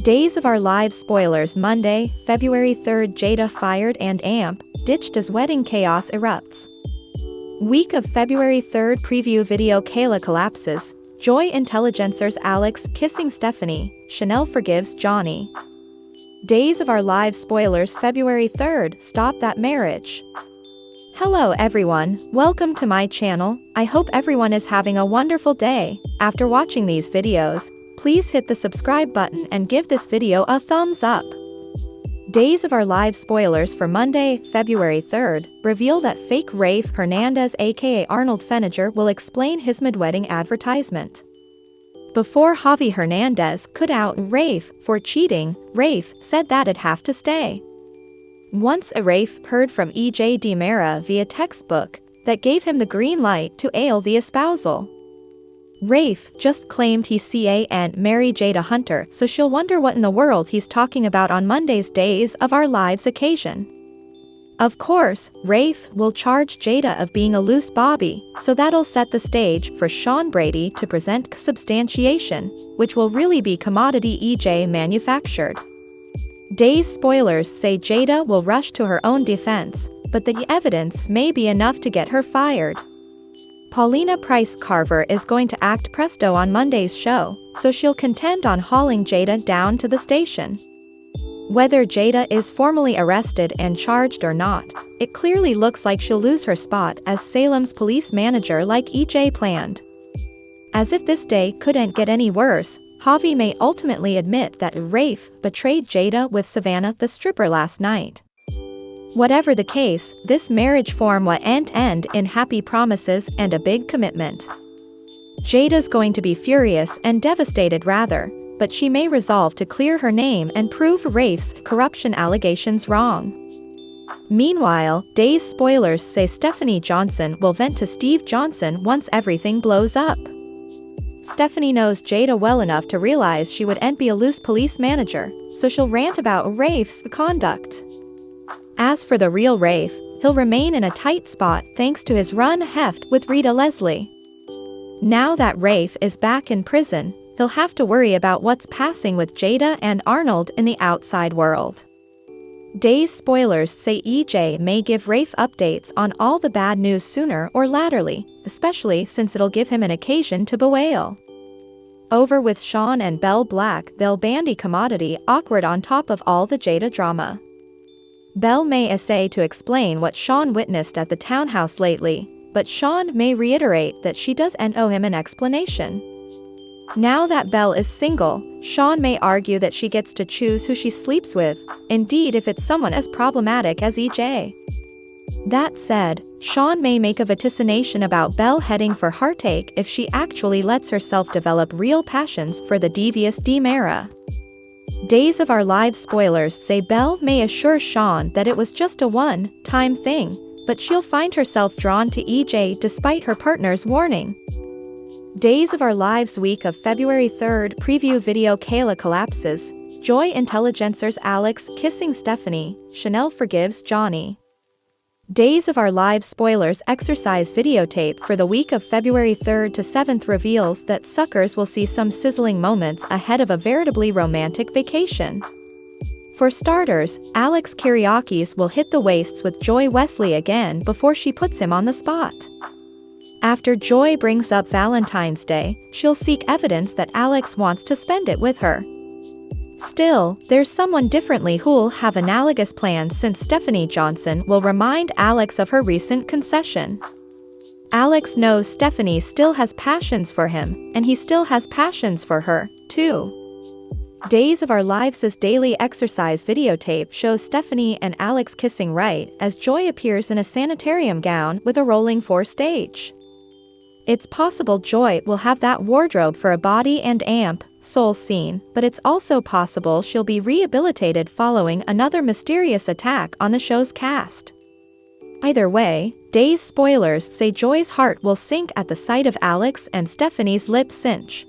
Days of Our Lives spoilers Monday, February 3rd. Jada fired and Amp ditched as wedding chaos erupts. Week of February 3rd preview video. Kayla collapses. Joy Intelligencers. Alex kissing Stephanie. Chanel forgives Johnny. Days of Our Lives spoilers February 3rd. Stop that marriage. Hello everyone, welcome to my channel. I hope everyone is having a wonderful day. After watching these videos, please hit the subscribe button and give this video a thumbs up. Days of Our Lives spoilers for Monday, February 3rd, reveal that fake Rafe Hernandez aka Arnold Feniger will explain his mid-wedding advertisement. Before Javi Hernandez could out Rafe for cheating, Rafe said that it'd have to stay. Once Rafe heard from EJ DiMera via textbook that gave him the green light to ail the espousal. Rafe just claimed he and marry Jada Hunter, so she'll wonder what in the world he's talking about on Monday's Days of Our Lives occasion. Of course, Rafe will charge Jada of being a loose bobby, so that'll set the stage for Sean Brady to present substantiation, which will really be commodity EJ manufactured. Days spoilers say Jada will rush to her own defense, but the evidence may be enough to get her fired. Paulina Price Carver is going to act presto on Monday's show, so she'll contend on hauling Jada down to the station. Whether Jada is formally arrested and charged or not, it clearly looks like she'll lose her spot as Salem's police manager like EJ planned. As if this day couldn't get any worse, Javi may ultimately admit that Rafe betrayed Jada with Savannah the stripper last night. Whatever the case, this marriage form won't end in happy promises and a big commitment. Jada's going to be furious and devastated rather, but she may resolve to clear her name and prove Rafe's corruption allegations wrong. Meanwhile, Days spoilers say Stephanie Johnson will vent to Steve Johnson once everything blows up. Stephanie knows Jada well enough to realize she wouldn't be a loose police manager, so she'll rant about Rafe's conduct. As for the real Rafe, he'll remain in a tight spot thanks to his run heft with Rita Leslie. Now that Rafe is back in prison, he'll have to worry about what's passing with Jada and Arnold in the outside world. Days spoilers say EJ may give Rafe updates on all the bad news sooner or laterly, especially since it'll give him an occasion to bewail. Over with Sean and Belle Black, they'll bandy commodity awkward on top of all the Jada drama. Belle may essay to explain what Sean witnessed at the townhouse lately, but Sean may reiterate that she doesn't owe him an explanation. Now that Belle is single, Sean may argue that she gets to choose who she sleeps with, indeed if it's someone as problematic as EJ. That said, Sean may make a vaticination about Belle heading for heartache if she actually lets herself develop real passions for the devious DiMera. Days of Our Lives spoilers say Belle may assure Sean that it was just a one-time thing, but she'll find herself drawn to EJ despite her partner's warning. Days of Our Lives week of February 3rd preview video. Kayla collapses. Joy Intelligencers. Alex kissing Stephanie. Chanel forgives Johnny. Days of Our Lives spoilers exercise videotape for the week of February 3rd to 7th reveals that suckers will see some sizzling moments ahead of a veritably romantic vacation. For starters, Alex Kyriakis will hit the waists with Joy Wesley again before she puts him on the spot. After Joy brings up Valentine's Day, she'll seek evidence that Alex wants to spend it with her. Still, there's someone differently who'll have analogous plans since Stephanie Johnson will remind Alex of her recent concession. Alex knows Stephanie still has passions for him, and he still has passions for her, too. Days of Our Lives' daily exercise videotape shows Stephanie and Alex kissing right as Joy appears in a sanitarium gown with a rolling floor stage. It's possible Joy will have that wardrobe for a body and amp soul scene, but it's also possible she'll be rehabilitated following another mysterious attack on the show's cast. Either way, Days spoilers say Joy's heart will sink at the sight of Alex and Stephanie's lip cinch.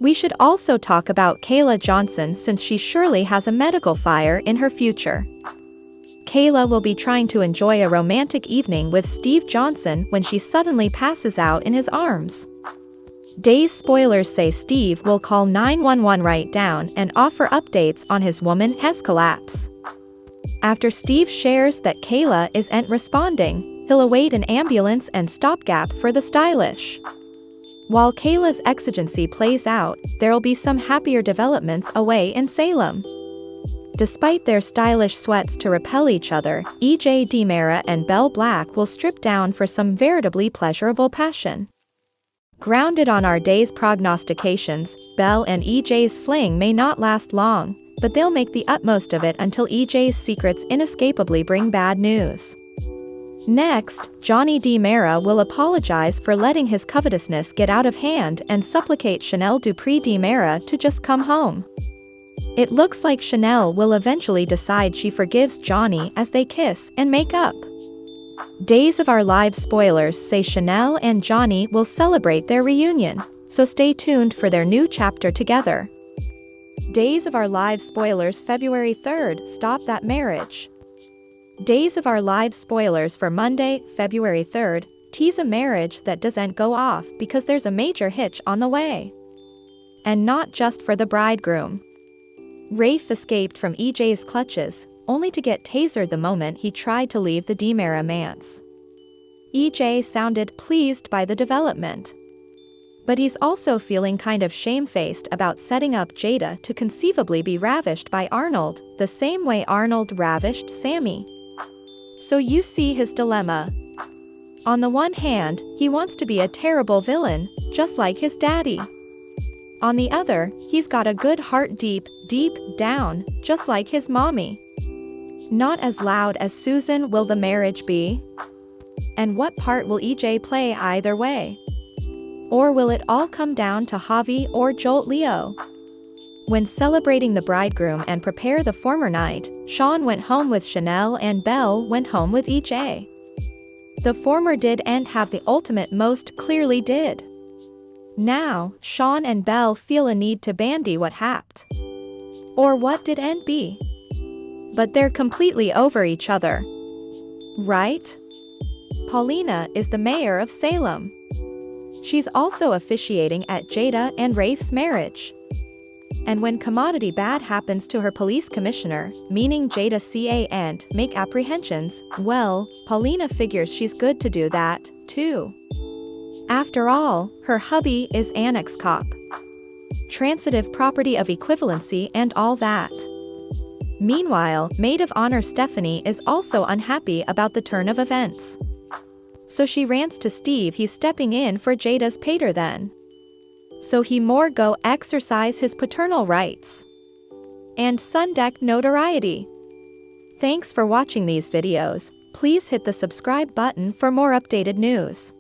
We should also talk about Kayla Johnson since she surely has a medical fire in her future. Kayla will be trying to enjoy a romantic evening with Steve Johnson when she suddenly passes out in his arms. Days spoilers say Steve will call 911 right down and offer updates on his woman's collapse. After Steve shares that Kayla isn't responding, he'll await an ambulance and stopgap for the stylish. While Kayla's exigency plays out, there'll be some happier developments away in Salem. Despite their stylish sweats to repel each other, EJ DiMera and Belle Black will strip down for some veritably pleasurable passion. Grounded on our day's prognostications, Belle and EJ's fling may not last long, but they'll make the utmost of it until EJ's secrets inescapably bring bad news. Next, Johnny DiMera will apologize for letting his covetousness get out of hand and supplicate Chanel Dupree DiMera to just come home. It looks like Chanel will eventually decide she forgives Johnny as they kiss and make up. Days of Our Lives spoilers say Chanel and Johnny will celebrate their reunion, so stay tuned for their new chapter together. Days of Our Lives spoilers February 3rd, Stop That Marriage. Days of Our Lives spoilers for Monday, February 3rd, tease a marriage that doesn't go off because there's a major hitch on the way. And not just for the bridegroom. Rafe escaped from EJ's clutches, only to get tasered the moment he tried to leave the DiMera manse. EJ sounded pleased by the development. But he's also feeling kind of shamefaced about setting up Jada to conceivably be ravished by Arnold, the same way Arnold ravished Sammy. So you see his dilemma. On the one hand, he wants to be a terrible villain, just like his daddy. On the other, he's got a good heart deep down, just like his mommy. Not as loud as Susan will the marriage be? And what part will EJ play either way? Or will it all come down to Javi or Jolt Leo? When celebrating the bridegroom and prepare the former night, Sean went home with Chanel and Belle went home with EJ. The former did and have the ultimate most clearly did. Now, Sean and Belle feel a need to bandy what happed. Or what did and be. But they're completely over each other. Right? Paulina is the mayor of Salem. She's also officiating at Jada and Rafe's marriage. And when commodity bad happens to her police commissioner, meaning Jada can't make apprehensions, well, Paulina figures she's good to do that, too. After all, her hubby is annex cop. Transitive property of equivalency and all that. Meanwhile, maid of honor Stephanie is also unhappy about the turn of events. So she rants to Steve he's stepping in for Jada's pater then. So he more go exercise his paternal rights. And Sundeck notoriety. Thanks for watching these videos. Please hit the subscribe button for more updated news.